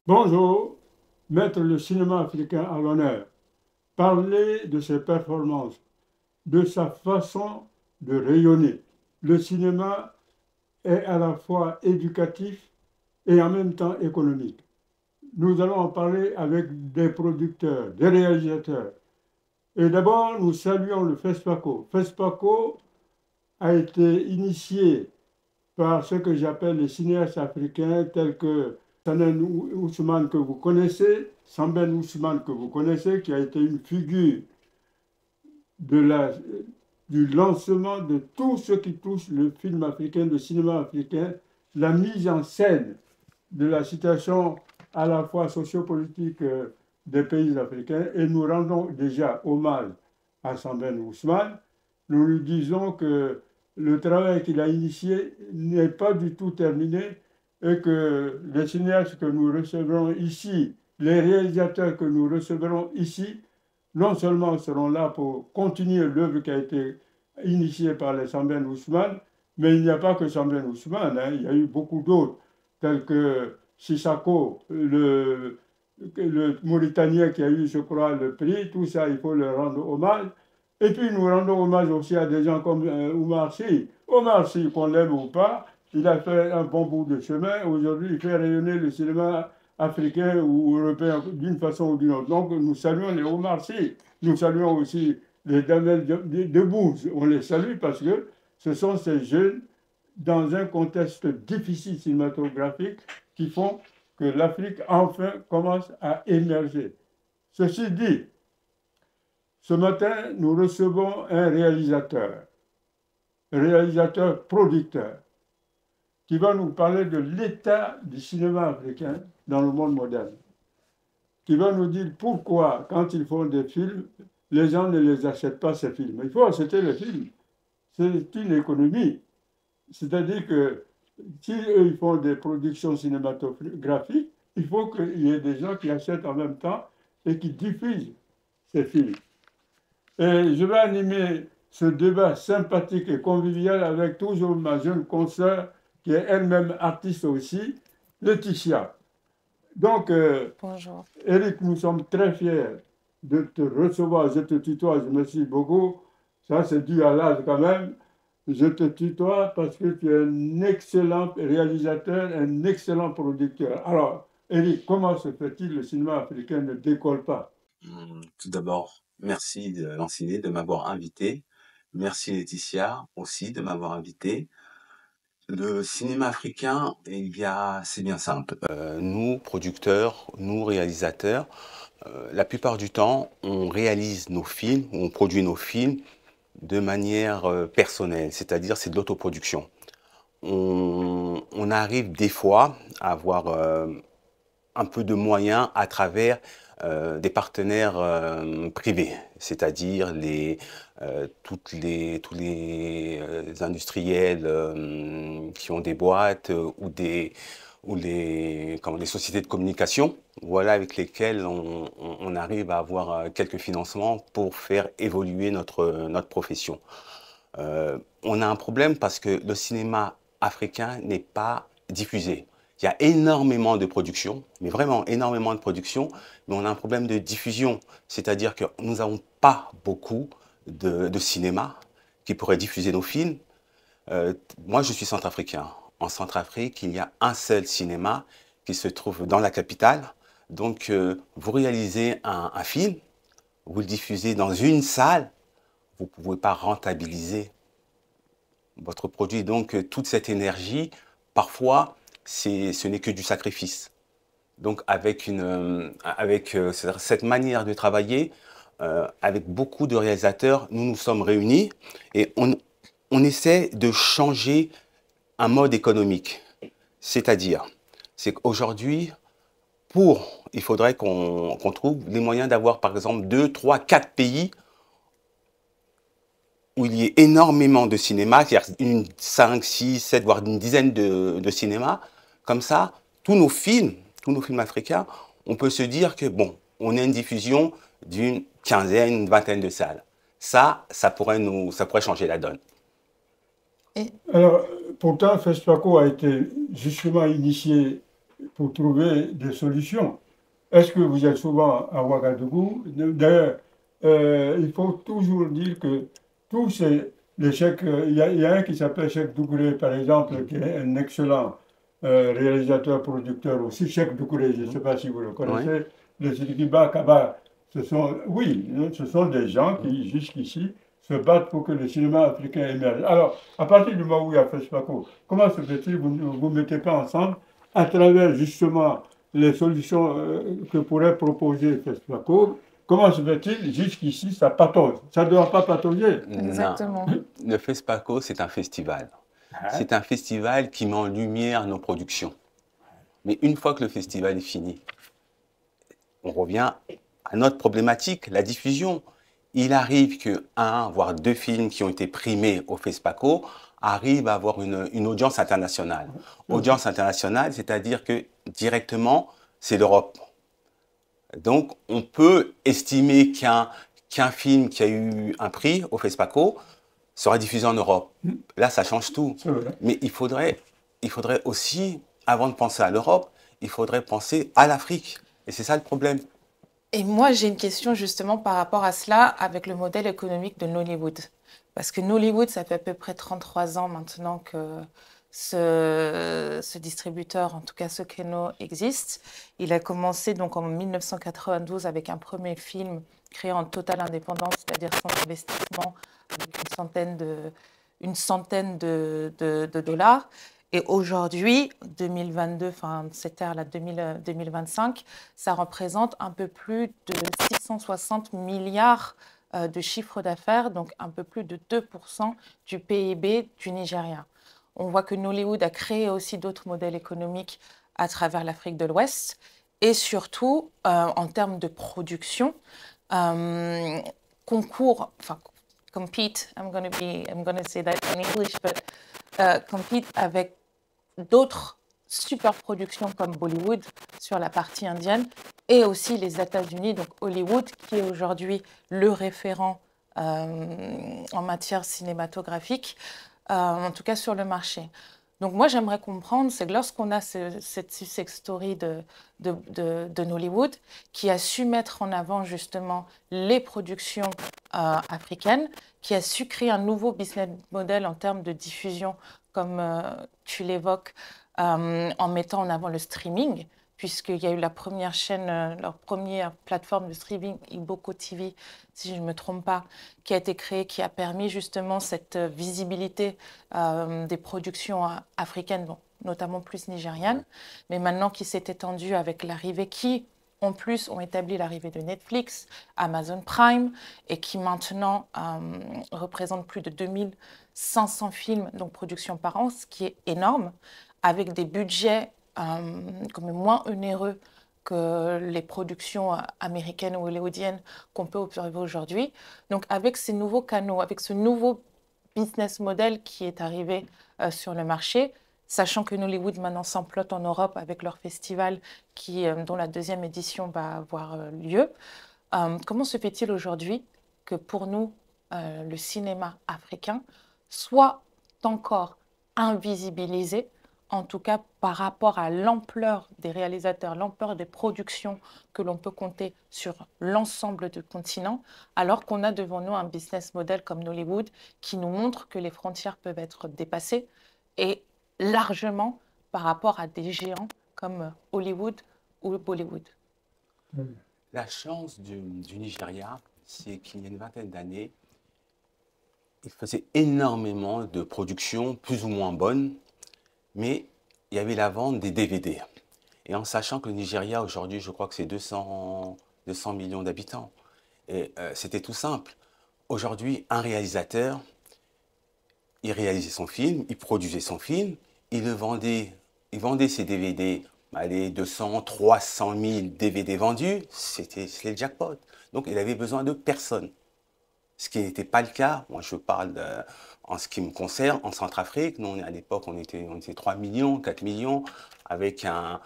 Bonjour, mettre le cinéma africain à l'honneur, parler de ses performances, de sa façon de rayonner. Le cinéma est à la fois éducatif et en même temps économique. Nous allons en parler avec des producteurs, des réalisateurs. Et d'abord, nous saluons le FESPACO. FESPACO a été initié par ce que j'appelle les cinéastes africains tels que Sanen Ousmane que vous connaissez, Samben Ousmane que vous connaissez, qui a été une figure de du lancement de tout ce qui touche le film africain, le cinéma africain, la mise en scène de la situation à la fois sociopolitique des pays africains. Et nous rendons déjà hommage à Samben Ousmane. Nous lui disons que le travail qu'il a initié n'est pas du tout terminé et que les cinéastes que nous recevrons ici, les réalisateurs que nous recevrons ici, non seulement seront là pour continuer l'œuvre qui a été initiée par les Samben Ousmane, mais il n'y a pas que Samben Ousmane, hein, il y a eu beaucoup d'autres, tels que Sissako, le Mauritanien qui a eu, je crois, le prix, tout ça, il faut leur rendre hommage. Et puis nous rendons hommage aussi à des gens comme Oumar Sy. Omar Sy, qu'on l'aime ou pas, il a fait un bon bout de chemin. Aujourd'hui, il fait rayonner le cinéma africain ou européen d'une façon ou d'une autre. Donc nous saluons les Omar Sy. Nous saluons aussi les Damel Debbouze. On les salue parce que ce sont ces jeunes, dans un contexte difficile cinématographique, qui font que l'Afrique enfin commence à émerger. Ceci dit, ce matin, nous recevons un réalisateur producteur, qui va nous parler de l'état du cinéma africain dans le monde moderne, qui va nous dire pourquoi, quand ils font des films, les gens ne les achètent pas, ces films. Il faut acheter les films. C'est une économie. C'est-à-dire que si eux, ils font des productions cinématographiques, il faut qu'il y ait des gens qui achètent en même temps et qui diffusent ces films. Et je vais animer ce débat sympathique et convivial avec toujours ma jeune consoeur, qui est elle-même artiste aussi, Laetitia. Donc, Bonjour. Eric, nous sommes très fiers de te recevoir. Je te tutoie, je me suis beaucoup. Ça, c'est dû à l'âge quand même. Je te tutoie parce que tu es un excellent réalisateur, un excellent producteur. Alors, Eric, comment se fait-il que le cinéma africain ne décolle pas? Tout d'abord, merci Lancini de m'avoir invité. Merci Laetitia aussi de m'avoir invité. Le cinéma africain, c'est bien simple. Nous, producteurs, nous, réalisateurs, la plupart du temps, on réalise nos films, on produit nos films de manière personnelle, c'est-à-dire c'est de l'autoproduction. On arrive des fois à avoir un peu de moyens à travers des partenaires privés, c'est-à-dire tous les industriels qui ont des boîtes ou les sociétés de communication, voilà, avec lesquels on arrive à avoir quelques financements pour faire évoluer notre profession. On a un problème parce que le cinéma africain n'est pas diffusé. Il y a énormément de production, mais vraiment énormément de production, mais on a un problème de diffusion. C'est-à-dire que nous n'avons pas beaucoup de cinéma qui pourrait diffuser nos films. Moi, je suis centrafricain. En Centrafrique, il y a un seul cinéma qui se trouve dans la capitale. Donc, vous réalisez un film, vous le diffusez dans une salle, vous ne pouvez pas rentabiliser votre produit. Donc, toute cette énergie, parfois, ce n'est que du sacrifice. Donc, avec cette manière de travailler, avec beaucoup de réalisateurs, nous nous sommes réunis et on essaie de changer un mode économique. C'est-à-dire, c'est qu'aujourd'hui, il faudrait qu'on trouve les moyens d'avoir, par exemple, 2, 3, 4 pays où il y ait énormément de cinéma, c'est-à-dire 5, 6, 7, voire une dizaine de cinémas. Comme ça, tous nos films africains, on peut se dire que, bon, on a une diffusion d'une quinzaine, une vingtaine de salles. Ça pourrait changer la donne. Et Alors, pourtant, FESPACO a été justement initié pour trouver des solutions. Est-ce que vous êtes souvent à Ouagadougou? D'ailleurs, il faut toujours dire que tous les chèques, il y a un qui s'appelle Cheikh Doucouré, par exemple, qui est un excellent réalisateur, producteur aussi, Cheikh Doucouré, je ne sais pas si vous le Oui. connaissez, le Sidiki Kaba, oui, ce sont des gens qui, jusqu'ici, se battent pour que le cinéma africain émerge. Alors, à partir du moment où il y a FESPACO, comment se fait-il que vous ne vous mettez pas ensemble à travers justement les solutions que pourrait proposer FESPACO? Comment se fait-il jusqu'ici ça patauge? Ça ne doit pas patauger. Non. Exactement. Le FESPACO, c'est un festival. Hein? C'est un festival qui met en lumière nos productions. Mais une fois que le festival est fini, on revient à notre problématique, la diffusion. Il arrive que un, voire deux films qui ont été primés au FESPACO arrivent à avoir une audience internationale. Audience internationale, c'est-à-dire que directement, c'est l'Europe. Donc, on peut estimer qu'un film qui a eu un prix au FESPACO sera diffusé en Europe. Là, ça change tout. C'est vrai. Mais il faudrait aussi, avant de penser à l'Europe, il faudrait penser à l'Afrique. Et c'est ça le problème. Et moi, j'ai une question justement par rapport à cela avec le modèle économique de Nollywood. Parce que Nollywood, ça fait à peu près 33 ans maintenant que ce distributeur, en tout cas ce créneau, existe. Il a commencé donc en 1992 avec un premier film créé en totale indépendance, c'est-à-dire sans investissement, avec une centaine de dollars. Et aujourd'hui, 2022, enfin cette ère-là, 2025, ça représente un peu plus de 660 milliards de chiffre d'affaires, donc un peu plus de 2% du PIB du Nigeria. On voit que Nollywood a créé aussi d'autres modèles économiques à travers l'Afrique de l'Ouest. Et surtout, en termes de production, concourt, enfin, compete, I'm going to say that in English, but compete avec d'autres super productions comme Bollywood sur la partie indienne et aussi les États-Unis, donc Hollywood, qui est aujourd'hui le référent en matière cinématographique, en tout cas sur le marché. Donc moi, j'aimerais comprendre, c'est que lorsqu'on a cette success story de Nollywood, qui a su mettre en avant justement les productions africaines, qui a su créer un nouveau business model en termes de diffusion, comme tu l'évoques, en mettant en avant le streaming, puisqu'il y a eu la première chaîne, leur première plateforme de streaming, Iboko TV, si je ne me trompe pas, qui a été créée, qui a permis justement cette visibilité des productions africaines, bon, notamment plus nigérianes, mais maintenant qui s'est étendue avec l'arrivée qui, en plus, ont établi l'arrivée de Netflix, Amazon Prime, et qui maintenant représente plus de 2500 films, donc production par an, ce qui est énorme, avec des budgets comme moins onéreux que les productions américaines ou hollywoodiennes qu'on peut observer aujourd'hui. Donc avec ces nouveaux canaux, avec ce nouveau business model qui est arrivé sur le marché, sachant que Nollywood maintenant s'emploie en Europe avec leur festival dont la deuxième édition va avoir lieu, comment se fait-il aujourd'hui que pour nous, le cinéma africain soit encore invisibilisé, en tout cas par rapport à l'ampleur des réalisateurs, l'ampleur des productions que l'on peut compter sur l'ensemble du continent, alors qu'on a devant nous un business model comme Nollywood qui nous montre que les frontières peuvent être dépassées et largement par rapport à des géants comme Hollywood ou Bollywood. La chance du Nigeria, c'est qu'il y a une vingtaine d'années, il faisait énormément de productions plus ou moins bonnes, mais il y avait la vente des DVD. Et en sachant que le Nigeria, aujourd'hui, je crois que c'est 200 millions d'habitants. Et c'était tout simple. Aujourd'hui, un réalisateur, il réalisait son film, il produisait son film, il vendait ses DVD, allez, 200, 300 000 DVD vendus, c'était le jackpot. Donc, il avait besoin de personne. Ce qui n'était pas le cas, moi je parle en ce qui me concerne, en Centrafrique, nous à l'époque on était 3 millions, 4 millions, avec un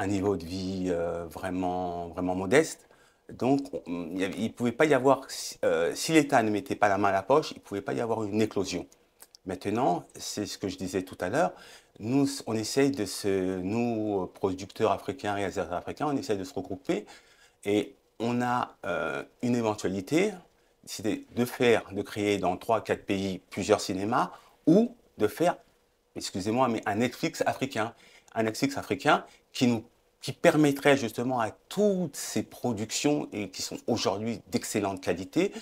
niveau de vie vraiment modeste. Donc il ne pouvait pas y avoir, si l'État ne mettait pas la main à la poche, il ne pouvait pas y avoir une éclosion. Maintenant, c'est ce que je disais tout à l'heure, nous, on essaye nous, producteurs africains, réalisateurs africains, on essaye de se regrouper et on a une éventualité, c'est de créer dans 3 ou 4 pays plusieurs cinémas ou de faire, excusez-moi, mais un Netflix africain. Un Netflix africain qui permettrait justement à toutes ces productions et qui sont aujourd'hui d'excellente qualité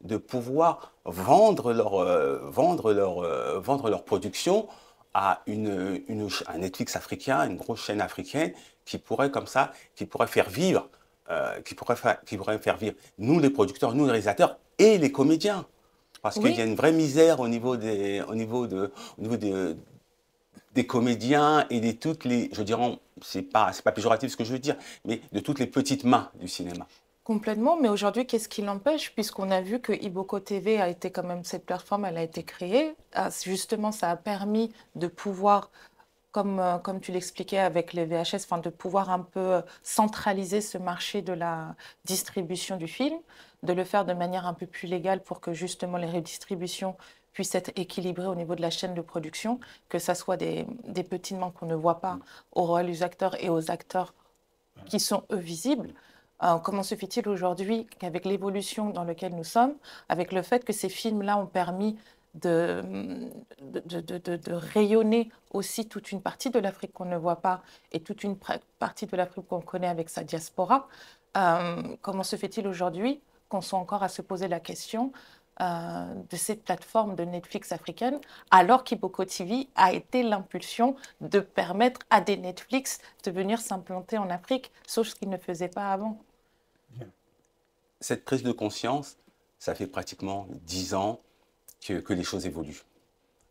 de pouvoir vendre leur production à un Netflix africain, une grosse chaîne africaine qui pourrait comme ça, qui pourrait faire vivre, qui pourrait faire vivre nous les producteurs, nous les réalisateurs et les comédiens. Parce qu'il y a Oui, une vraie misère des comédiens et de toutes les, je dirais, c'est pas péjoratif ce que je veux dire, mais de toutes les petites mains du cinéma. complètement. Mais aujourd'hui, qu'est-ce qui l'empêche? Puisqu'on a vu que Iboco TV a été quand même, cette plateforme, elle a été créée. Justement, ça a permis de pouvoir, comme tu l'expliquais avec les VHS, enfin, de pouvoir un peu centraliser ce marché de la distribution du film, de le faire de manière un peu plus légale pour que justement les redistributions puissent être équilibrées au niveau de la chaîne de production, que ça soit des petites mains qu'on ne voit pas aux réalisateurs et aux acteurs qui sont eux visibles. Comment se fait-il aujourd'hui qu'avec l'évolution dans laquelle nous sommes, avec le fait que ces films-là ont permis de, de rayonner aussi toute une partie de l'Afrique qu'on ne voit pas et toute une partie de l'Afrique qu'on connaît avec sa diaspora, comment se fait-il aujourd'hui qu'on soit encore à se poser la question de cette plateforme de Netflix africaine, alors qu'Iboco TV a été l'impulsion de permettre à des Netflix de venir s'implanter en Afrique, sauf ce qu'ils ne faisaient pas avant. Cette prise de conscience, ça fait pratiquement 10 ans que les choses évoluent.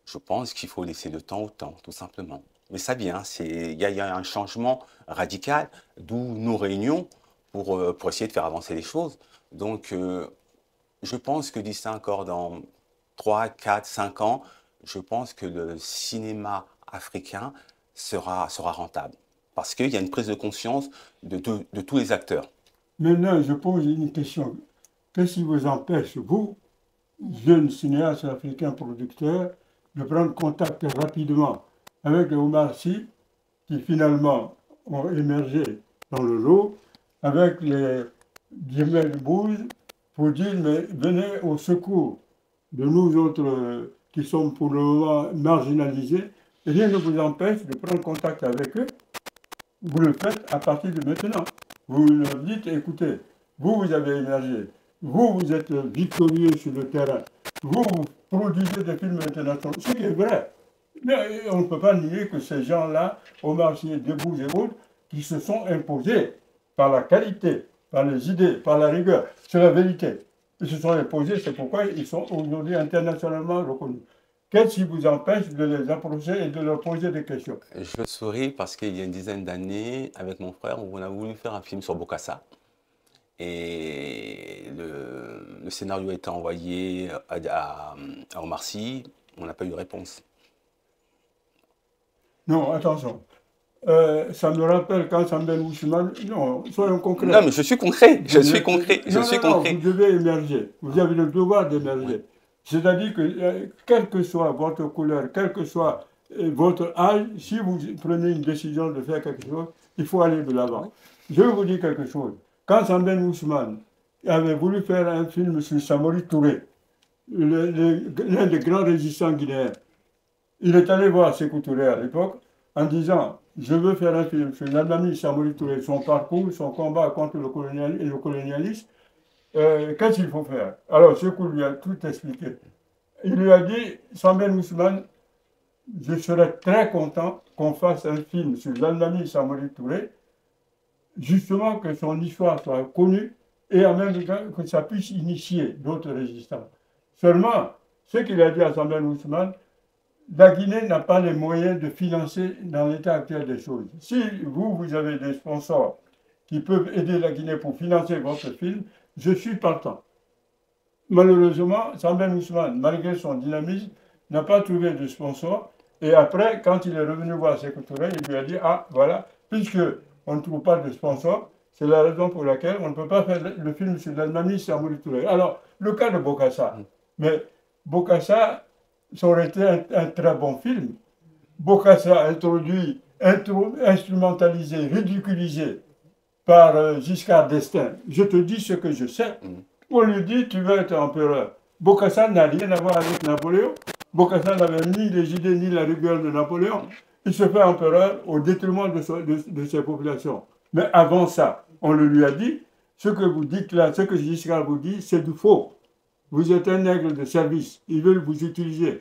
Je pense qu'il faut laisser le temps au temps, tout simplement. Mais ça vient, il y a un changement radical, d'où nos réunions pour essayer de faire avancer les choses. Donc, je pense que d'ici encore dans 3, 4, 5 ans, je pense que le cinéma africain sera rentable. Parce qu'il y a une prise de conscience de tous les acteurs. Maintenant, je pose une question. Qu'est-ce qui vous empêche, vous, jeunes cinéastes africains producteurs, de prendre contact rapidement avec les Omar Sy, qui finalement ont émergé dans le lot, avec les Djemel Bouze, pour dire, mais venez au secours de nous autres qui sommes pour le moment marginalisés. Rien ne vous empêche de prendre contact avec eux. Vous le faites à partir de maintenant. Vous leur dites, écoutez, vous avez émergé, vous êtes victorieux sur le terrain, vous produisez des films internationaux, ce qui est vrai. Mais on ne peut pas nier que ces gens-là, Omar Sy, Debouze et autres, qui se sont imposés par la qualité, par les idées, par la rigueur, c'est la vérité. Ils se sont imposés, c'est pourquoi ils sont aujourd'hui internationalement reconnus. Qu'est-ce qui vous empêche de les approcher et de leur poser des questions? Je souris parce qu'il y a une dizaine d'années, avec mon frère, on a voulu faire un film sur Bokassa. Et le scénario a été envoyé à Omar Sy, on n'a pas eu de réponse. Non, attention. Ça me rappelle quand Sambel Ousmane. Non, soyons concrets. Non, mais je suis concret, je suis concret, je suis non, concret. vous devez émerger. Vous avez le devoir d'émerger. C'est-à-dire que, quelle que soit votre couleur, quel que soit votre âge, si vous prenez une décision de faire quelque chose, il faut aller de l'avant. Je vais vous dire quelque chose. Quand Sambel Ousmane avait voulu faire un film sur Samori Touré, l'un des grands résistants guinéens, il est allé voir Sékou Touré à l'époque en disant « Je veux faire un film sur l'Almami Samori Touré, son parcours, son combat contre le colonialisme. Qu'est-ce qu'il faut faire ?» Alors Sékou lui a tout expliqué. Il lui a dit « Sambel Ousmane, je serais très content qu'on fasse un film sur l'Almami Samori Touré, justement que son histoire soit connue et en même temps que ça puisse initier d'autres résistants. Seulement, ce qu'il a dit à Sambel Ousmane, la Guinée n'a pas les moyens de financer dans l'état actuel des choses. Si vous avez des sponsors qui peuvent aider la Guinée pour financer votre film, je suis partant. Malheureusement, Sambel Ousmane, malgré son dynamisme, n'a pas trouvé de sponsor. Et après, quand il est revenu voir Sékou Touré, il lui a dit « Ah, voilà, puisque on ne trouve pas de sponsor, c'est la raison pour laquelle on ne peut pas faire le film sur l'Almami Samori Touré. » Alors, le cas de Bokassa. Mais Bokassa ça aurait été un très bon film. Bokassa introduit, instrumentalisé, ridiculisé par Giscard d'Estaing. Je te dis ce que je sais. On lui dit, tu veux être empereur. Bokassa n'a rien à voir avec Napoléon. Bokassa n'avait ni les idées ni la rigueur de Napoléon. Il se fait empereur au détriment de ses populations. Mais avant ça, on le lui a dit, ce que vous dites là, ce que Giscard vous dit, c'est du faux. Vous êtes un aigle de service. Ils veulent vous utiliser.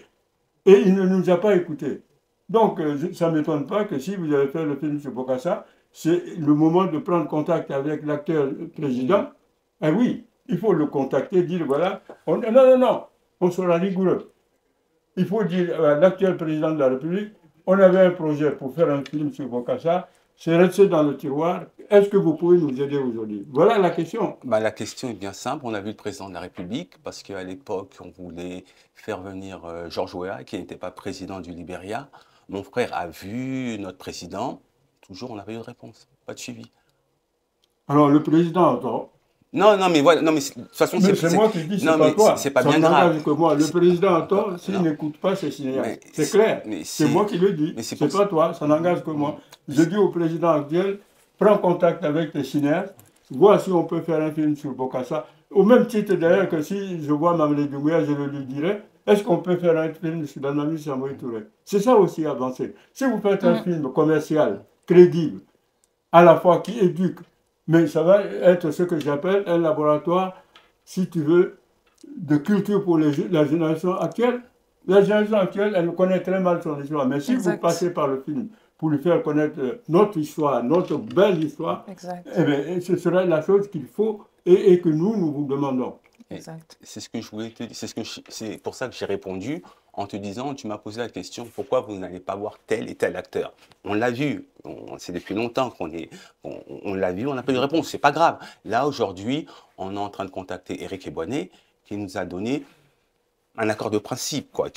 Et il ne nous a pas écoutés. Donc, ça ne m'étonne pas que si vous avez fait le film sur Bokassa, c'est le moment de prendre contact avec l'acteur président. Ah oui, il faut le contacter, dire voilà. Non, on sera rigoureux. Il faut dire à l'actuel président de la République, on avait un projet pour faire un film sur Bokassa, c'est resté dans le tiroir. Est-ce que vous pouvez nous aider aujourd'hui? Voilà la question. Bah, la question est bien simple. On a vu le président de la République parce qu'à l'époque, on voulait faire venir George Weah, qui n'était pas président du Libéria. Mon frère a vu notre président. Toujours, on n'a pas eu de réponse. Pas de suivi. Alors, le président entend. Non, mais voilà. Non, mais de toute façon, c'est moi qui dis, c'est pas toi. C'est pas bien grave. Que moi. Le président entend, s'il n'écoute pas, c'est cinéaste. C'est clair. C'est moi qui le dis. C'est pas toi, ça n'engage que moi. Je dis au président actuel, prends contact avec les cinéastes, vois si on peut faire un film sur Bokassa. Au même titre d'ailleurs que si je vois Mamele Doumbouya, je le lui dirai, est-ce qu'on peut faire un film sur Danami Samoï Touré? C'est ça aussi avancer. Si vous faites un film commercial, crédible, à la fois qui éduque, mais ça va être ce que j'appelle un laboratoire, si tu veux, de culture pour la génération actuelle. La génération actuelle, elle connaît très mal son histoire. Mais si vous passez par le film pour lui faire connaître notre histoire, notre belle histoire, eh bien, ce sera la chose qu'il faut et que nous vous demandons. C'est ce que je voulais te dire. C'est pour ça que j'ai répondu en te disant, tu m'as posé la question, pourquoi vous n'allez pas voir tel et tel acteur? On l'a vu, c'est depuis longtemps on l'a vu, on n'a pas eu de réponse, c'est pas grave. Là, aujourd'hui, on est en train de contacter Éric Ebouaney, qui nous a donné un accord de principe, quoi.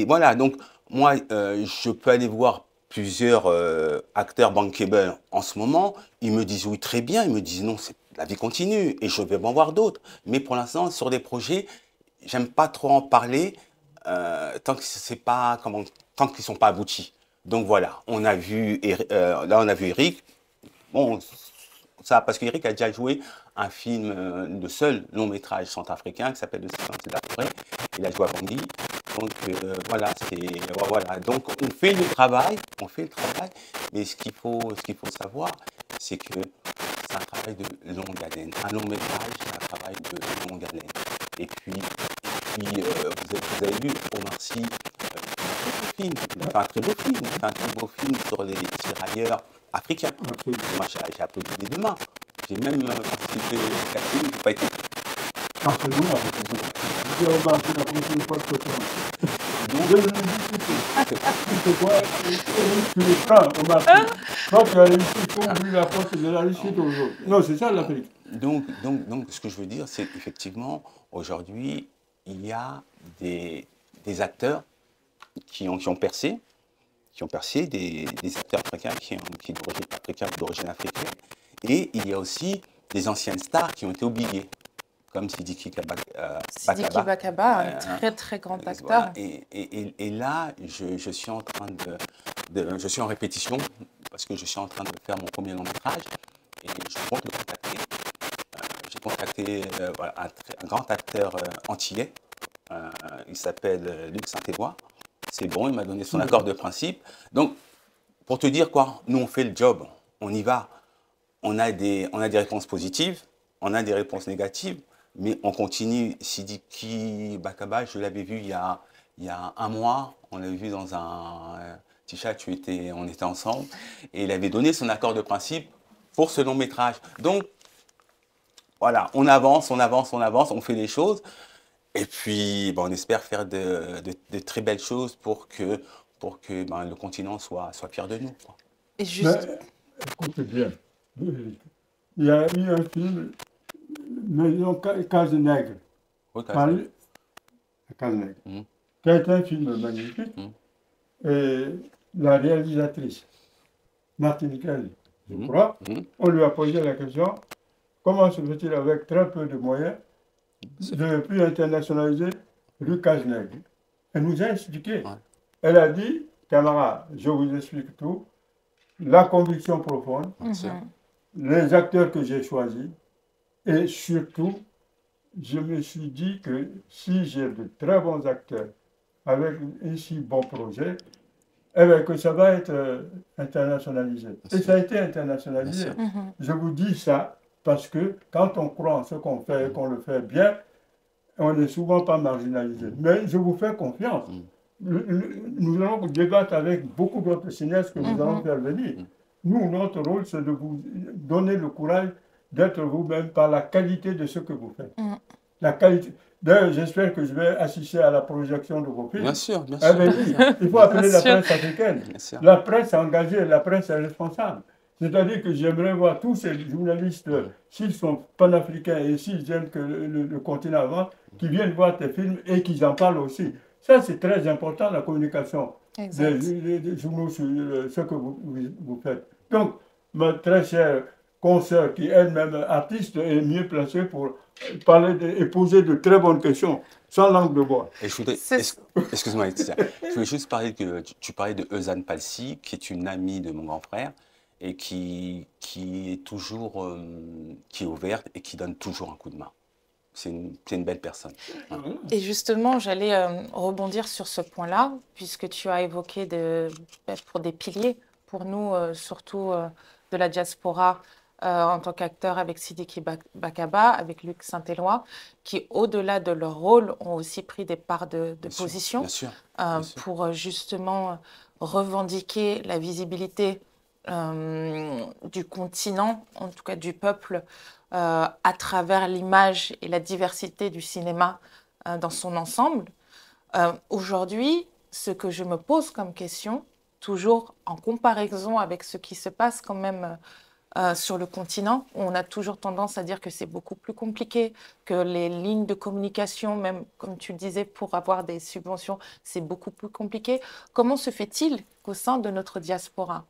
Voilà, donc moi, je peux aller voir plusieurs acteurs bankable en ce moment, ils me disent oui, très bien, ils me disent non, la vie continue, et je vais en voir d'autres. Mais pour l'instant, sur des projets, j'aime pas trop en parler tant que c'est pas tant qu'ils sont pas aboutis. Donc voilà, on a vu là on a vu Eric. Bon, ça parce qu'Eric a déjà joué un film, le seul long métrage centrafricain qui s'appelle Le Silence de la forêt. Il a joué à Bangui. Donc voilà. Donc on fait le travail, mais ce qu'il faut savoir, c'est que c'est un travail de longue haleine. Un long métrage, c'est un travail de longue haleine. Et puis vous avez vu Omar Sy, il fait un très beau film. Il fait un très beau film sur les tirailleurs africains. Moi, j'ai applaudi des deux mains. J'ai même participé à ce film, j'ai pas été. Non, c'est ça l'Afrique. Donc, ce que je veux dire, c'est qu'effectivement, aujourd'hui, il y a des acteurs qui ont percé, des acteurs africains d'origine africaine, et il y a aussi des anciennes stars qui ont été oubliées, comme Sidiki Bakaba, un très très grand acteur. Voilà. Et là, je suis en train je suis en répétition, parce que je suis en train de faire mon premier long métrage, et je compte le contacter. J'ai contacté un grand acteur antillais, il s'appelle Luc Saint-Évoix. C'est bon, il m'a donné son accord de principe. Donc, pour te dire quoi, nous on fait le job, on y va. On a des réponses positives, on a des réponses négatives, mais on continue. Sidiki Bakaba, je l'avais vu il y a un mois, on l'a vu dans un Tisha, on était ensemble, et il avait donné son accord de principe pour ce long métrage. Donc, voilà, on avance, on fait les choses. Et puis, on espère faire de très belles choses pour que le continent soit fier de nous, quoi. Et juste... écoute bien, il y a eu un film, Maison Case Nègre, Case Nègre, qui a été un film magnifique. Et la réalisatrice, martiniquaise, je crois, on lui a posé la question, comment se fait-il avec très peu de moyens de plus internationaliser Rue Case Nègre? Elle nous a expliqué. Ouais. Elle a dit, camarades, je vous explique tout. La conviction profonde, Bien sûr. les acteurs que j'ai choisis, et surtout, je me suis dit que si j'ai de très bons acteurs avec un si bon projet, eh bien, que ça va être internationalisé. Bien Et sûr. ça a été Bien internationalisé. sûr. Je vous dis ça parce que quand on croit en ce qu'on fait et qu'on le fait bien, on n'est souvent pas marginalisé. Mais je vous fais confiance. Nous allons débattre avec beaucoup d'autres cinéastes que nous allons faire venir. Nous, notre rôle, c'est de vous donner le courage d'être vous-même par la qualité de ce que vous faites. La qualité. D'ailleurs, j'espère que je vais assister à la projection de vos films. Bien sûr, bien Eh sûr. bien, oui, il faut appeler la sûr. presse africaine. Bien sûr. La presse engagée, la presse responsable. C'est-à-dire que j'aimerais voir tous ces journalistes, s'ils sont panafricains et s'ils aiment que le continent avance, qui viennent voir tes films et qu'ils en parlent aussi. Ça, c'est très important, la communication Exact. des journaux sur ce que vous faites. Donc, ma très chère consoeur, qui elle-même est artiste, est mieux placée pour parler et poser de très bonnes questions, sans langue de bois. Et je voudrais, C'est- excuse-moi, Laetitia, je voulais juste parler que tu parlais de Eusanne Palsy, qui est une amie de mon grand frère et qui est toujours qui est ouverte et qui donne toujours un coup de main. C'est une belle personne. Voilà. Et justement, j'allais rebondir sur ce point-là, puisque tu as évoqué pour des piliers, pour nous, surtout de la diaspora, en tant qu'acteur avec Sidiki Bakaba, avec Luc Saint-Éloi, qui, au-delà de leur rôle, ont aussi pris des parts de Bien sûr, position bien sûr, bien sûr. pour justement revendiquer la visibilité du continent, en tout cas du peuple, à travers l'image et la diversité du cinéma dans son ensemble. Aujourd'hui, ce que je me pose comme question, toujours en comparaison avec ce qui se passe quand même sur le continent, où on a toujours tendance à dire que c'est beaucoup plus compliqué, que les lignes de communication, même comme tu le disais, pour avoir des subventions, c'est beaucoup plus compliqué. Comment se fait-il qu'au sein de notre diaspora,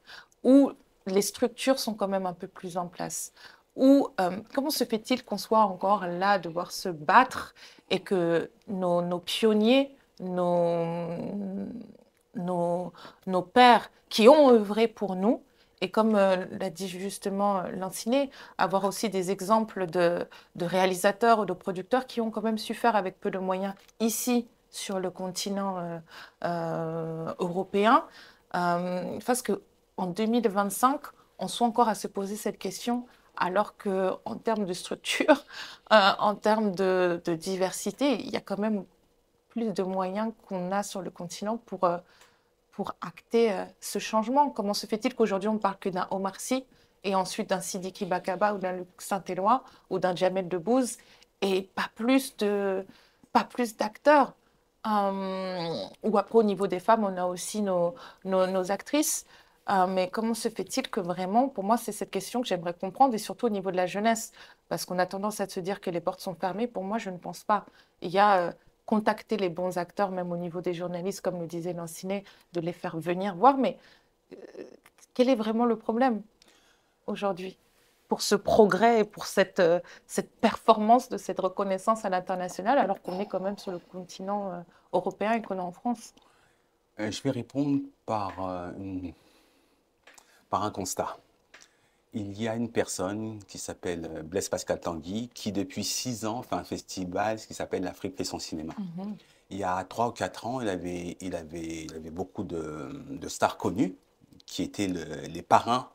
où les structures sont quand même un peu plus en place, ou comment se fait-il qu'on soit encore là, devoir se battre et que nos pionniers, nos pères qui ont œuvré pour nous, et comme l'a dit justement Lanciné, avoir aussi des exemples de réalisateurs ou de producteurs qui ont quand même su faire avec peu de moyens ici sur le continent européen, parce qu'en 2025, on soit encore à se poser cette question alors qu'en termes de structure, en termes de diversité, il y a quand même plus de moyens qu'on a sur le continent pour acter ce changement. Comment se fait-il qu'aujourd'hui on ne parle que d'un Omar Sy et ensuite d'un Sidiki Bakaba ou d'un Luc Saint-Éloi ou d'un Jamel Debbouze et pas plus d'acteurs ou après au niveau des femmes, on a aussi nos actrices. Mais comment se fait-il que vraiment, pour moi, c'est cette question que j'aimerais comprendre, et surtout au niveau de la jeunesse, parce qu'on a tendance à se dire que les portes sont fermées. Pour moi, je ne pense pas. Il y a contacter les bons acteurs, même au niveau des journalistes, comme le disait Lanciné, de les faire venir voir. Mais quel est vraiment le problème aujourd'hui pour ce progrès et pour cette performance de cette reconnaissance à l'international, alors qu'on est quand même sur le continent européen et qu'on est en France? Je vais répondre par un constat. Il y a une personne qui s'appelle Blaise Pascal Tanguy qui depuis 6 ans fait un festival qui s'appelle l'Afrique fait son cinéma. Il y a 3 ou 4 ans, il avait beaucoup de stars connues qui étaient les parrains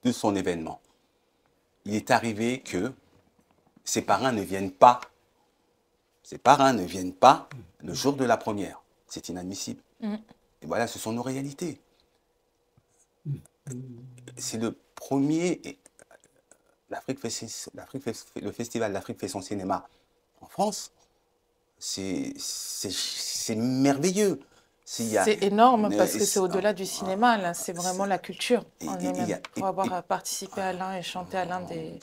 de son événement. Il est arrivé que ces parrains ne viennent pas. Ces parrains ne viennent pas le jour de la première. C'est inadmissible. Et voilà, ce sont nos réalités. C'est le premier. Le festival d'Afrique fait son cinéma en France. C'est merveilleux. C'est énorme parce que c'est au-delà du cinéma, là, c'est vraiment la culture en elle-même. Pour avoir participé à l'un et chanté à l'un des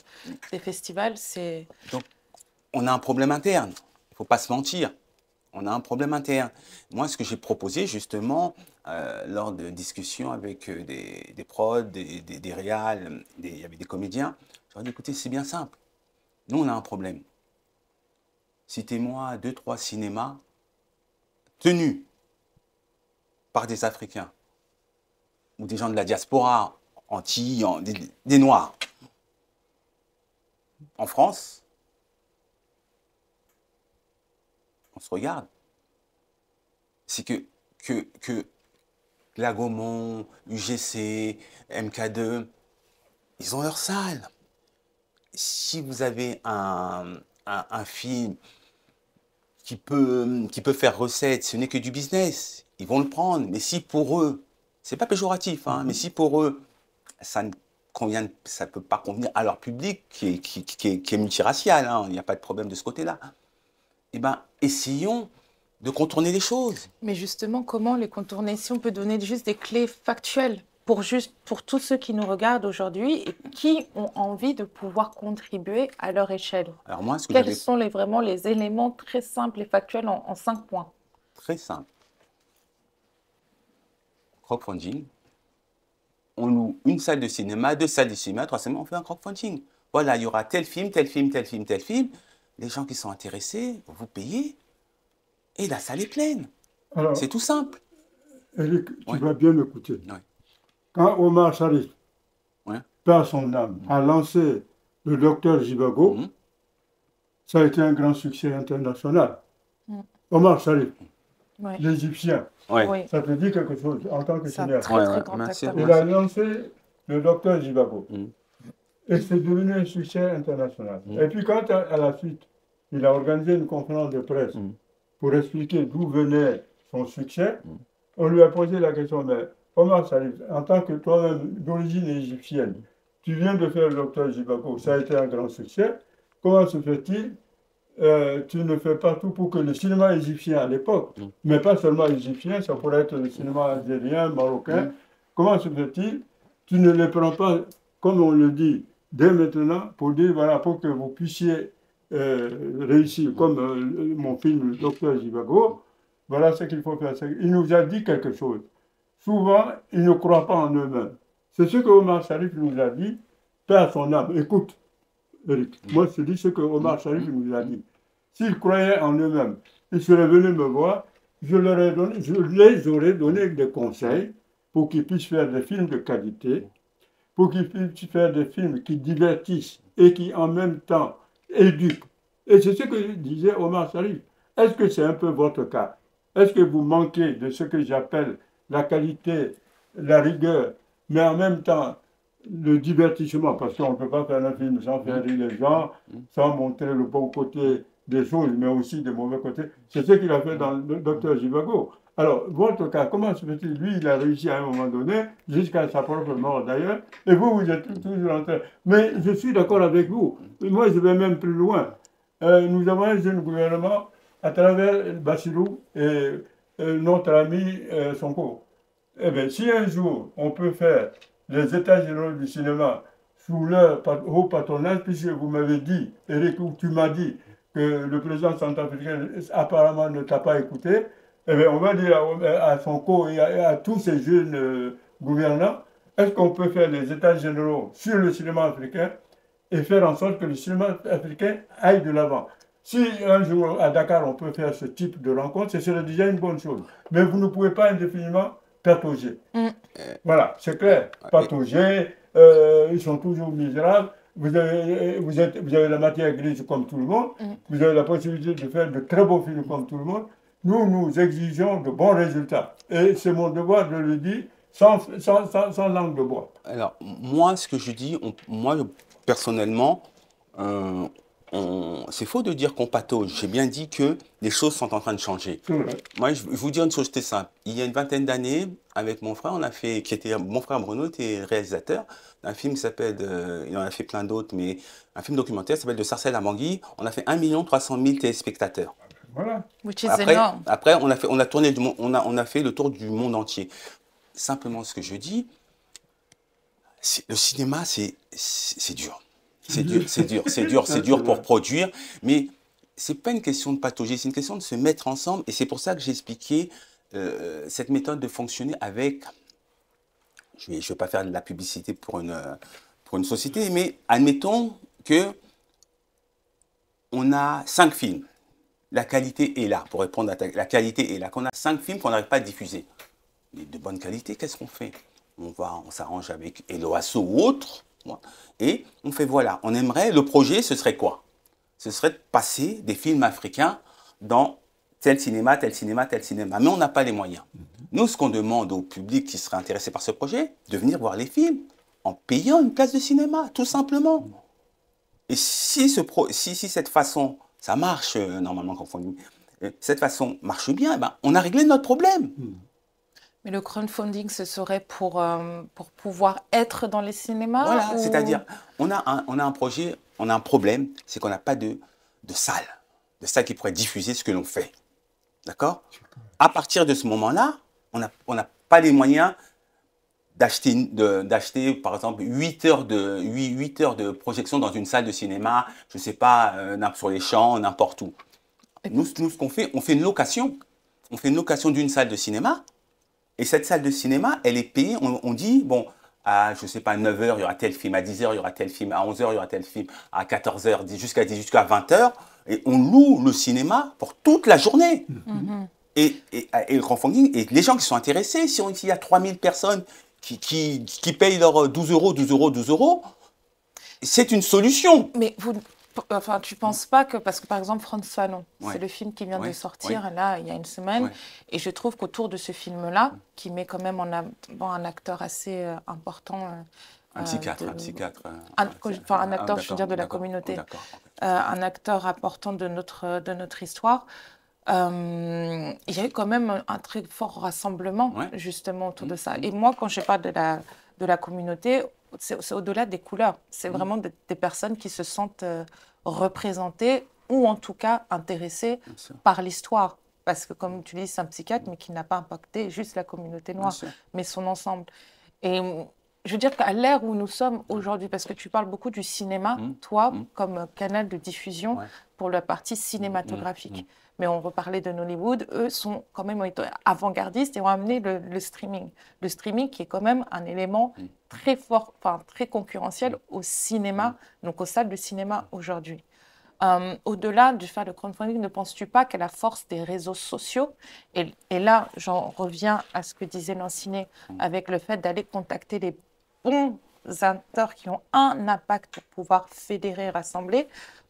festivals, c'est... Donc, on a un problème interne. Il ne faut pas se mentir. On a un problème interne. Moi, ce que j'ai proposé, justement, lors de discussions avec des prods, des réals, il y avait des comédiens, je leur ai dit, écoutez, c'est bien simple. Nous, on a un problème. Citez-moi 2, 3 cinémas tenus par des Africains ou des gens de la diaspora, Antilles, des Noirs, en France, on se regarde. C'est que la Gaumont, UGC, MK2, ils ont leur salle. Si vous avez un film qui peut faire recette, ce n'est que du business, ils vont le prendre. Mais si pour eux, c'est pas péjoratif, hein, mais si pour eux, ça ne peut pas convenir à leur public qui est multiracial, hein, il n'y a pas de problème de ce côté-là, eh ben, essayons de contourner les choses. Mais justement, comment les contourner? Si on peut donner juste des clés factuelles pour tous ceux qui nous regardent aujourd'hui et qui ont envie de pouvoir contribuer à leur échelle. Alors moi, quels sont vraiment les éléments très simples et factuels en 5 points? Très simple. Crowdfunding. On loue une salle de cinéma, 2 salles de cinéma, 3 cinémas, on fait un crowdfunding. Voilà, il y aura tel film, tel film, tel film, tel film. Les gens qui sont intéressés, vous payez et la salle est pleine. C'est tout simple. Eric, tu vas bien m'écouter. Oui. Quand Omar Sharif, par son âme, a lancé le docteur Jivago, ça a été un grand succès international. Omar Sharif, l'Égyptien, ça te dit quelque chose en tant que cinéaste? Il a lancé le docteur Jivago. Et c'est devenu un succès international. Et puis quand, à la suite, il a organisé une conférence de presse pour expliquer d'où venait son succès, on lui a posé la question, mais Omar Sharif, en tant que toi-même d'origine égyptienne, tu viens de faire le docteur Jivago, ça a été un grand succès, comment se fait-il tu ne fais pas tout pour que le cinéma égyptien à l'époque, mais pas seulement égyptien, ça pourrait être le cinéma algérien, marocain, comment se fait-il tu ne les prends pas, comme on le dit, dès maintenant, pour dire, voilà, pour que vous puissiez réussir, comme mon film, le docteur Jivago, voilà ce qu'il faut faire. Il nous a dit quelque chose. Souvent, ils ne croient pas en eux-mêmes. C'est ce que Omar Sharif nous a dit, paix à son âme. Écoute, Eric, moi je te dis ce que Omar Sharif nous a dit. S'ils croyaient en eux-mêmes, ils seraient venus me voir, je les aurais donné des conseils pour qu'ils puissent faire des films de qualité, pour qu'ils puissent faire des films qui divertissent et qui en même temps éduquent. Et c'est ce que disait Omar Sharif. Est-ce que c'est un peu votre cas? Est-ce que vous manquez de ce que j'appelle la qualité, la rigueur, mais en même temps le divertissement, parce qu'on ne peut pas faire un film sans faire rire les gens, sans montrer le bon côté des choses, mais aussi des mauvais côtés. C'est ce qu'il a fait dans le docteur Jivago. Alors, votre cas, comment se fait-il? Lui, il a réussi à un moment donné, jusqu'à sa propre mort d'ailleurs, et vous, vous êtes toujours en train. Mais je suis d'accord avec vous. Moi, je vais même plus loin. Nous avons un jeune gouvernement à travers Bassirou et notre ami Sonko. Eh bien, si un jour, on peut faire les états généraux du cinéma sous leur haut patronage, puisque vous m'avez dit, Eric, tu m'as dit que le président centrafricain apparemment ne t'a pas écouté, eh bien, on va dire à Sonko et à tous ces jeunes gouvernants, est-ce qu'on peut faire les états généraux sur le cinéma africain et faire en sorte que le cinéma africain aille de l'avant? Si un jour à Dakar on peut faire ce type de rencontre, ce serait déjà une bonne chose. Mais vous ne pouvez pas indéfiniment patauger. Voilà, c'est clair. Patauger, ils sont toujours misérables. Vous avez la matière grise comme tout le monde. Vous avez la possibilité de faire de très beaux films comme tout le monde. Nous exigeons de bons résultats. Et c'est mon devoir de le dire sans langue de bois. Alors, moi, ce que je dis, moi, personnellement, c'est faux de dire qu'on patauge. J'ai bien dit que les choses sont en train de changer. Moi, je vais vous dire une chose très simple. Il y a une vingtaine d'années, avec mon frère, mon frère Bruno était réalisateur d'un film qui s'appelle, il en a fait plein d'autres, mais un film documentaire qui s'appelle De Sarcelles à Bangui. On a fait 1 300 000 téléspectateurs. Voilà. Après, on a tourné, on a fait le tour du monde entier. Simplement, ce que je dis, le cinéma, c'est dur. C'est dur pour produire, mais c'est pas une question de patauger, c'est une question de se mettre ensemble. Et c'est pour ça que j'ai expliqué cette méthode de fonctionner avec. Je vais pas faire de la publicité pour une société, mais admettons que on a 5 films. la qualité est là, pour répondre à la qualité est là. Qu'on a 5 films qu'on n'arrive pas à diffuser. Mais de bonne qualité, qu'est-ce qu'on fait? On s'arrange avec Eloasso ou autre, et on fait voilà. On aimerait, le projet, ce serait quoi? Ce serait de passer des films africains dans tel cinéma, tel cinéma, tel cinéma. Mais on n'a pas les moyens. Nous, ce qu'on demande au public qui serait intéressé par ce projet, de venir voir les films en payant une place de cinéma, tout simplement. Et si cette façon, ça marche normalement quand on dit, cette façon marche bien, eh ben, on a réglé notre problème. Mais le crowdfunding, ce serait pour pouvoir être dans les cinémas? Voilà, ou... c'est-à-dire, on a un projet, on a un problème, c'est qu'on n'a pas de salle qui pourrait diffuser ce que l'on fait. D'accord? À partir de ce moment-là, on n'a pas les moyens d'acheter par exemple 8 heures de projection dans une salle de cinéma, je ne sais pas, sur les champs, n'importe où. Nous, ce qu'on fait, on fait une location. On fait une location d'une salle de cinéma. Et cette salle de cinéma, elle est payée. On dit, bon, à, je ne sais pas, 9 heures, il y aura tel film. À 10 heures, il y aura tel film. À 11 heures, il y aura tel film. À 14 heures, jusqu'à 20 heures. Et on loue le cinéma pour toute la journée. Et le crowdfunding, et les gens qui sont intéressés, s'il y a 3000 personnes qui payent leurs 12 euros, c'est une solution. Mais enfin, tu ne penses pas que, parce que par exemple, Frantz Fanon, c'est le film qui vient de sortir là, il y a une semaine, et je trouve qu'autour de ce film-là, qui met quand même en avant un acteur assez important. Un psychiatre. Un acteur, je veux dire, de la communauté. Un acteur important de notre histoire. Il y a eu quand même un très fort rassemblement justement autour de ça. Et moi, quand je parle de la communauté, c'est au-delà des couleurs. C'est vraiment des personnes qui se sentent représentées ou en tout cas intéressées par l'histoire. Parce que comme tu dis, c'est un psychiatre, mais qui n'a pas impacté juste la communauté noire, mais son ensemble. Et je veux dire qu'à l'ère où nous sommes aujourd'hui, parce que tu parles beaucoup du cinéma, toi, comme canal de diffusion pour la partie cinématographique. Mais on reparlait de Nollywood, eux sont quand même avant-gardistes et ont amené le streaming. Le streaming qui est quand même un élément très fort, enfin très concurrentiel au cinéma, donc aux salles de cinéma aujourd'hui. Au-delà du fait de crowdfunding, ne penses-tu pas qu'à la force des réseaux sociaux, et là j'en reviens à ce que disait Lanciné avec le fait d'aller contacter les bons acteurs qui ont un impact pour pouvoir fédérer, rassembler,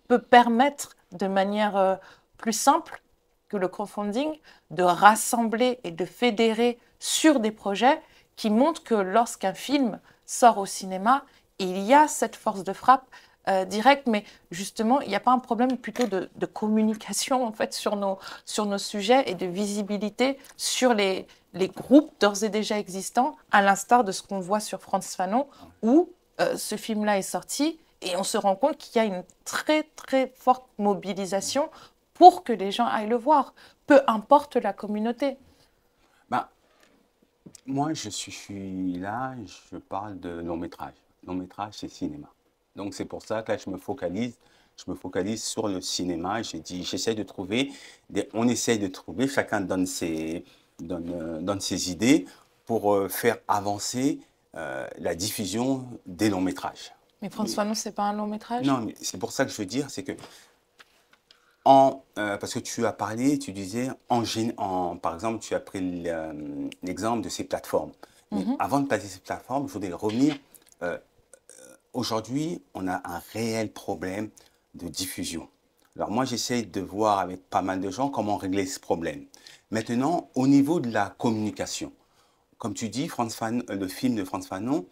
peut permettre de manière plus simple que le crowdfunding de rassembler et de fédérer sur des projets qui montrent que lorsqu'un film sort au cinéma, il y a cette force de frappe directe, mais justement, il n'y a pas un problème plutôt de communication en fait, sur nos sujets et de visibilité sur les groupes d'ores et déjà existants, à l'instar de ce qu'on voit sur Frantz Fanon, où ce film-là est sorti et on se rend compte qu'il y a une très très forte mobilisation pour que les gens aillent le voir, peu importe la communauté. Moi, je suis là, je parle de long métrage. Long métrage, c'est cinéma. Donc, c'est pour ça que là, je me focalise sur le cinéma. J'ai dit, j'essaie de trouver, on essaie de trouver, chacun donne ses idées pour faire avancer la diffusion des longs métrages. Mais Frantz Fanon, ce n'est pas un long métrage? Non, mais c'est pour ça que je veux dire, c'est que parce que tu as parlé, tu disais, par exemple, tu as pris l'exemple de ces plateformes. Mais avant de passer ces plateformes, je voudrais revenir. Aujourd'hui, on a un réel problème de diffusion. Alors moi, j'essaie de voir avec pas mal de gens comment régler ce problème. Maintenant, au niveau de la communication, comme tu dis, le film de Frantz Fanon,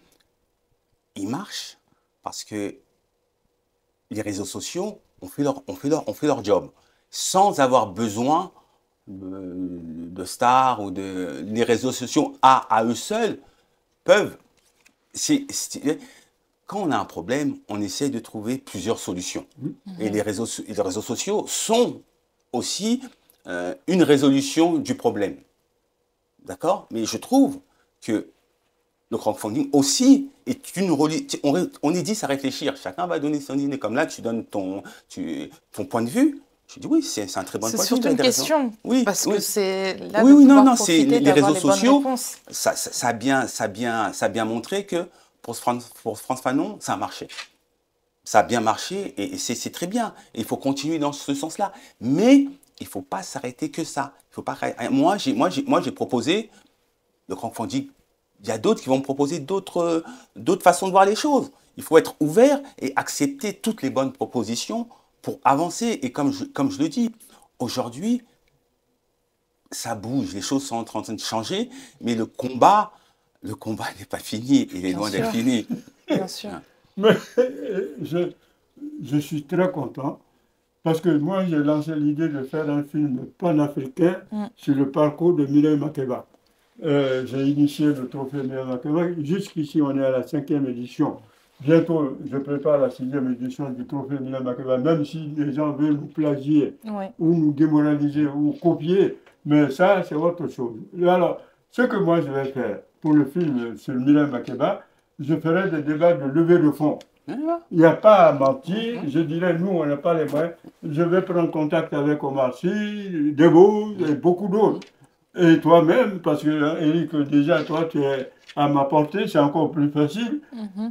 il marche parce que les réseaux sociaux ont fait leur job, sans avoir besoin de stars ou les réseaux sociaux à eux seuls peuvent. Quand on a un problème, on essaie de trouver plusieurs solutions. Et les réseaux sociaux sont aussi une résolution du problème. D'accord? Mais je trouve que le crowdfunding aussi est on est 10 à réfléchir. Chacun va donner son idée. Comme là, tu donnes ton point de vue. Je dis oui, c'est un très bon point de vue. C'est surtout une question. Oui, parce que c'est là c'est les réseaux sociaux. Ça a bien montré que pour Frantz Fanon, ça a marché. Ça a bien marché et c'est très bien. Et il faut continuer dans ce sens-là. Mais il faut pas s'arrêter que ça. Il faut pas... Moi, j'ai proposé le crowdfunding. Il y a d'autres qui vont me proposer d'autres façons de voir les choses. Il faut être ouvert et accepter toutes les bonnes propositions pour avancer. Et comme je le dis, aujourd'hui, ça bouge, les choses sont en train de changer, mais le combat n'est pas fini, il est loin d'être fini. Bien sûr. Mais je suis très content parce que moi, j'ai lancé l'idée de faire un film panafricain sur le parcours de Mireille Makeba. J'ai initié le trophée Mireille Makeba. Jusqu'ici, on est à la 5e édition. Bientôt, je prépare la 6e édition du trophée Mireille Makeba, même si les gens veulent nous plagier ou nous démoraliser ou copier. Mais ça, c'est autre chose. Alors, ce que moi, je vais faire pour le film sur Mireille Makeba, je ferai des débats de levée de fonds. Il n'y a pas à mentir. Je dirais, nous, on n'a pas les moyens. Je vais prendre contact avec Omar Sy, Debo et beaucoup d'autres. Et toi-même, parce que, Eric, déjà, toi, tu es à ma portée, c'est encore plus facile.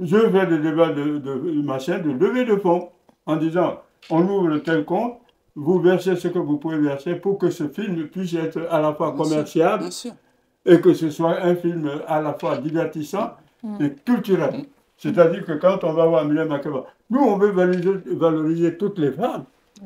Je fais des débats de levée de fonds en disant, on ouvre tel compte, vous versez ce que vous pouvez verser pour que ce film puisse être à la fois commerciable et que ce soit un film à la fois divertissant et culturel. C'est-à-dire que quand on va voir Mireille Makeba, nous, on veut valoriser toutes les femmes.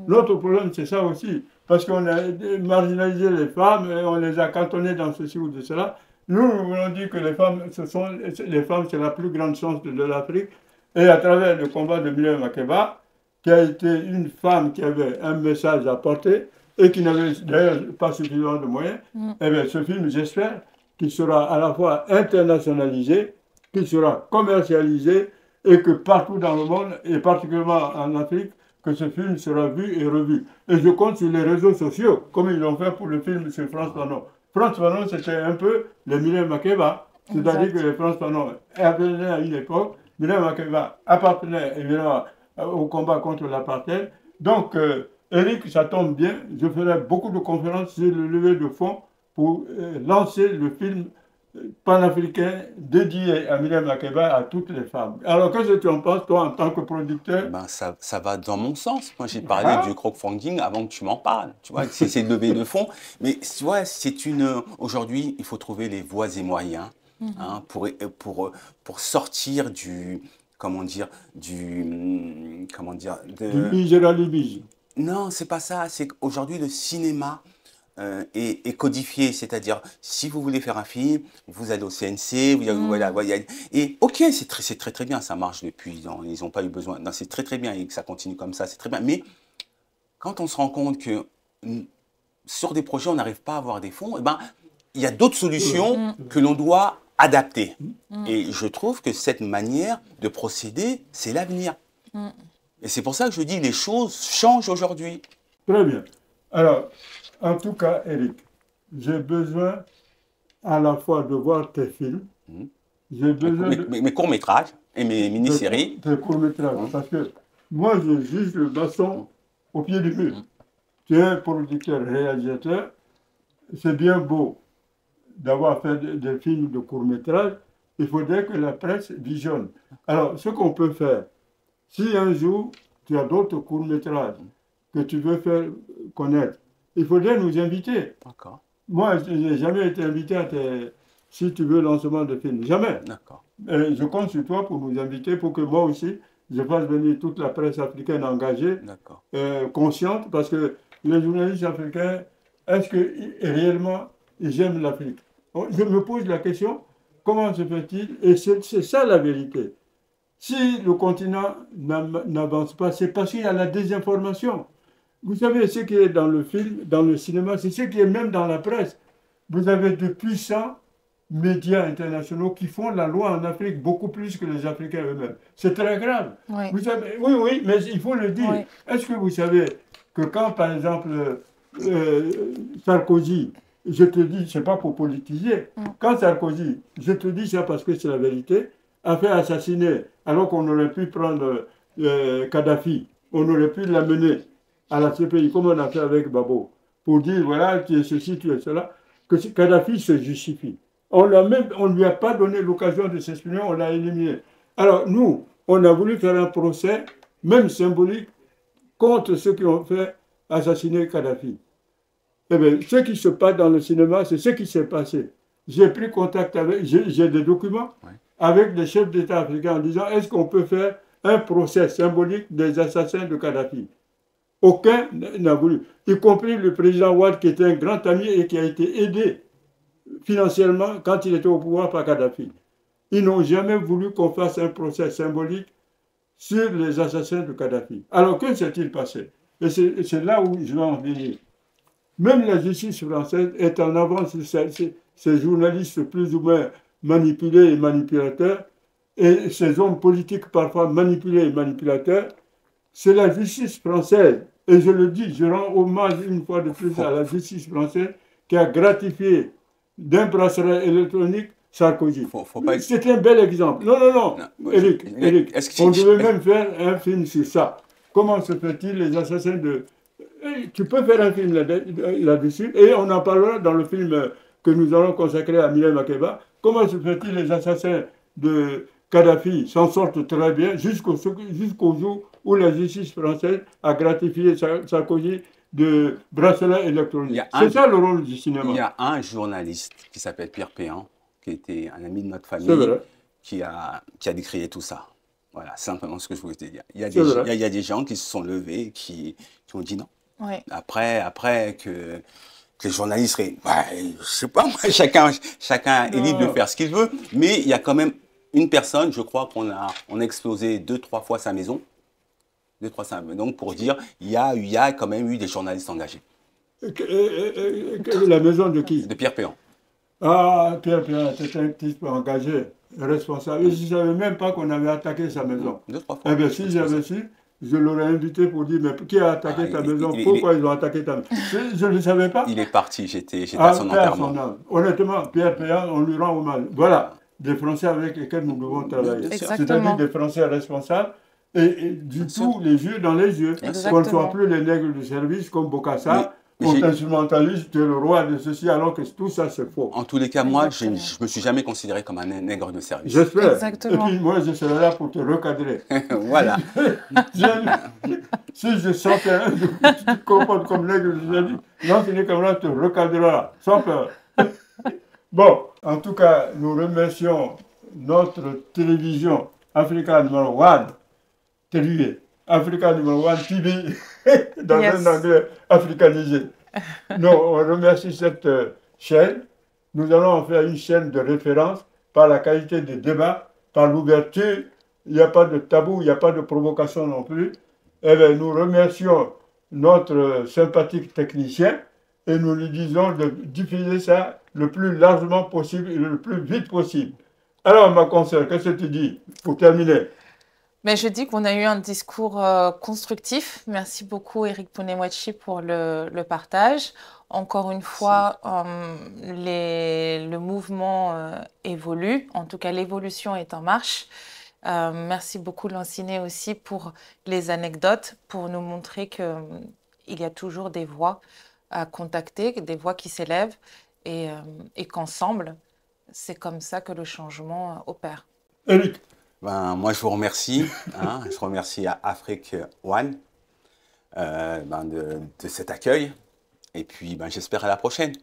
Notre problème, c'est ça aussi. Parce qu'on a marginalisé les femmes et on les a cantonnées dans ceci ou de cela. Nous voulons dire que les femmes, c'est la plus grande chance de l'Afrique. Et à travers le combat de Mireille Makeba, qui a été une femme qui avait un message à porter et qui n'avait d'ailleurs pas suffisamment de moyens, eh bien, ce film, j'espère qu'il sera à la fois internationalisé, qu'il sera commercialisé et que partout dans le monde, et particulièrement en Afrique, que ce film sera vu et revu. Et je compte sur les réseaux sociaux, comme ils l'ont fait pour le film sur France Fanon. France Fanon, c'était un peu le Mireille Makeba, c'est-à-dire que les France Fanon appartenaient à une époque, Mireille Makeba appartenait évidemment au combat contre l'apartheid. Donc, Eric, ça tombe bien, je ferai beaucoup de conférences sur le levée de fonds pour lancer le film panafricain dédié à Mireille Makeba, à toutes les femmes. Alors, qu'est-ce que tu en penses, toi, en tant que producteur? Ça va dans mon sens. Moi, j'ai parlé du crowdfunding avant que tu m'en parles. Tu vois, c'est une levée de fonds. Mais tu vois, aujourd'hui, il faut trouver les voies et moyens pour sortir du misérabilisme. Non, c'est pas ça. C'est qu'aujourd'hui, le cinéma est codifié. C'est-à-dire, si vous voulez faire un film, vous allez au CNC, et ok, c'est très très bien, ça marche depuis, ils n'ont pas eu besoin. Non, c'est très très bien et que ça continue comme ça, c'est très bien. Mais quand on se rend compte que sur des projets, on n'arrive pas à avoir des fonds, il y a d'autres solutions que l'on doit adapter. Et je trouve que cette manière de procéder, c'est l'avenir. Et c'est pour ça que je dis les choses changent aujourd'hui. Très bien. Alors, en tout cas, Eric, j'ai besoin à la fois de voir tes films, j'ai besoin mes courts-métrages et mes mini-séries. Tes courts-métrages, parce que moi, je juge le bâton au pied du mur. Tu es un producteur, réalisateur, c'est bien beau d'avoir fait des films de courts-métrages, il faudrait que la presse visionne. Alors, ce qu'on peut faire, si un jour tu as d'autres courts-métrages que tu veux faire connaître, il faudrait nous inviter. D'accord. Moi, je n'ai jamais été invité à si tu veux, lancement de films. Jamais. D'accord. Je compte sur toi pour nous inviter, pour que moi aussi, je fasse venir toute la presse africaine engagée, consciente, parce que les journalistes africains, est-ce que réellement ils aiment l'Afrique? Je me pose la question, comment se fait-il? Et c'est ça la vérité. Si le continent n'avance pas, c'est parce qu'il y a la désinformation. Vous savez, ce qui est dans le film, dans le cinéma, c'est ce qui est même dans la presse. Vous avez de puissants médias internationaux qui font la loi en Afrique beaucoup plus que les Africains eux-mêmes. C'est très grave. Oui. Vous savez, oui, mais il faut le dire. Oui. Est-ce que vous savez que quand, par exemple, Sarkozy, je te dis, c'est pas pour politiser, quand Sarkozy, je te dis ça parce que c'est la vérité, a fait assassiner, alors qu'on aurait pu prendre Kadhafi, on aurait pu l'amener à la CPI, comme on a fait avec Babo, pour dire, voilà, tu es ceci, tu es cela, que Kadhafi se justifie. On ne lui a pas donné l'occasion de s'exprimer, on l'a éliminé. Alors nous, on a voulu faire un procès, même symbolique, contre ceux qui ont fait assassiner Kadhafi. Eh bien, ce qui se passe dans le cinéma, c'est ce qui s'est passé. J'ai pris contact avec, j'ai des documents Ouais. avec des chefs d'État africains en disant est-ce qu'on peut faire un procès symbolique des assassins de Kadhafi? Aucun n'a voulu, y compris le président Ouad qui était un grand ami et qui a été aidé financièrement quand il était au pouvoir par Kadhafi. Ils n'ont jamais voulu qu'on fasse un procès symbolique sur les assassins de Kadhafi. Alors que s'est-il passé? Et c'est là où je vais en venir. Même la justice française est en avance sur ces journalistes plus ou moins manipulés et manipulateurs, et ces hommes politiques parfois manipulés et manipulateurs. C'est la justice française, et je le dis, je rends hommage une fois de plus à la justice française qui a gratifié d'un bracelet électronique Sarkozy. C'est un bel exemple. Non, non, non, Eric, on devait même faire un film sur ça. Comment se fait-il les assassins de... Tu peux faire un film là-dessus, et on en parlera dans le film que nous allons consacrer à Mireille Makeba. Comment se fait-il les assassins de Kadhafi s'en sortent très bien jusqu'au jour où la justice française a gratifié Sarkozy de bracelet électronique. C'est ça le rôle du cinéma. Il y a un journaliste qui s'appelle Pierre Péan, qui était un ami de notre famille, qui a décrié tout ça. Voilà, simplement ce que je voulais te dire. Il y a des gens qui se sont levés, qui ont dit non. Oui. Après que les journalistes, ouais, je sais pas, chacun est libre de faire ce qu'il veut, mais il y a quand même une personne, je crois qu'on a explosé 2-3 fois sa maison. Donc pour dire, il y a quand même eu des journalistes engagés. La maison de qui? De Pierre Péan. Ah, Pierre Péan était un type engagé, responsable. Je ne savais même pas qu'on avait attaqué sa maison. 2-3 fois. Eh bien, si j'avais su, je l'aurais invité pour dire, mais qui a attaqué ta maison? Pourquoi ils ont attaqué ta maison? Je ne le savais pas. Il est parti, j'étais à son enterrement. Honnêtement, Pierre Péan, on lui rend hommage. Voilà, des Français avec lesquels nous devons travailler. C'est-à-dire des Français responsables. Et du tout, les yeux dans les yeux. Qu'on ne soit plus les nègres de service comme Bokassa, on instrumentalise, tu es le roi de ceci, alors que tout ça c'est faux. En tous les cas, moi, je ne me suis jamais considéré comme un nègre de service. J'espère. Exactement. Et puis moi, je serai là pour te recadrer. Voilà. Si je sens que tu te comportes comme nègre de service, non, tu n'es comme là, te recadrera, sans peur. Bon, en tout cas, nous remercions notre télévision Africa numéro 1. Africa numéro 1 TV, dans un anglais africanisé. Non, on remercie cette chaîne. Nous allons en faire une chaîne de référence par la qualité des débats, par l'ouverture. Il n'y a pas de tabou, il n'y a pas de provocation non plus. Eh bien, nous remercions notre sympathique technicien et nous lui disons de diffuser ça le plus largement possible et le plus vite possible. Alors, ma consoeur, qu'est-ce que tu dis pour terminer? Mais je dis qu'on a eu un discours constructif. Merci beaucoup, Eric Pounemouachi, pour le partage. Encore une fois, le mouvement évolue. En tout cas, l'évolution est en marche. Merci beaucoup, Lanciné, aussi, pour les anecdotes, pour nous montrer qu'il y a toujours des voix à contacter, des voix qui s'élèvent et qu'ensemble, c'est comme ça que le changement opère. Eric. Moi, je vous remercie. Je remercie à Afrique One de cet accueil. Et puis, j'espère à la prochaine.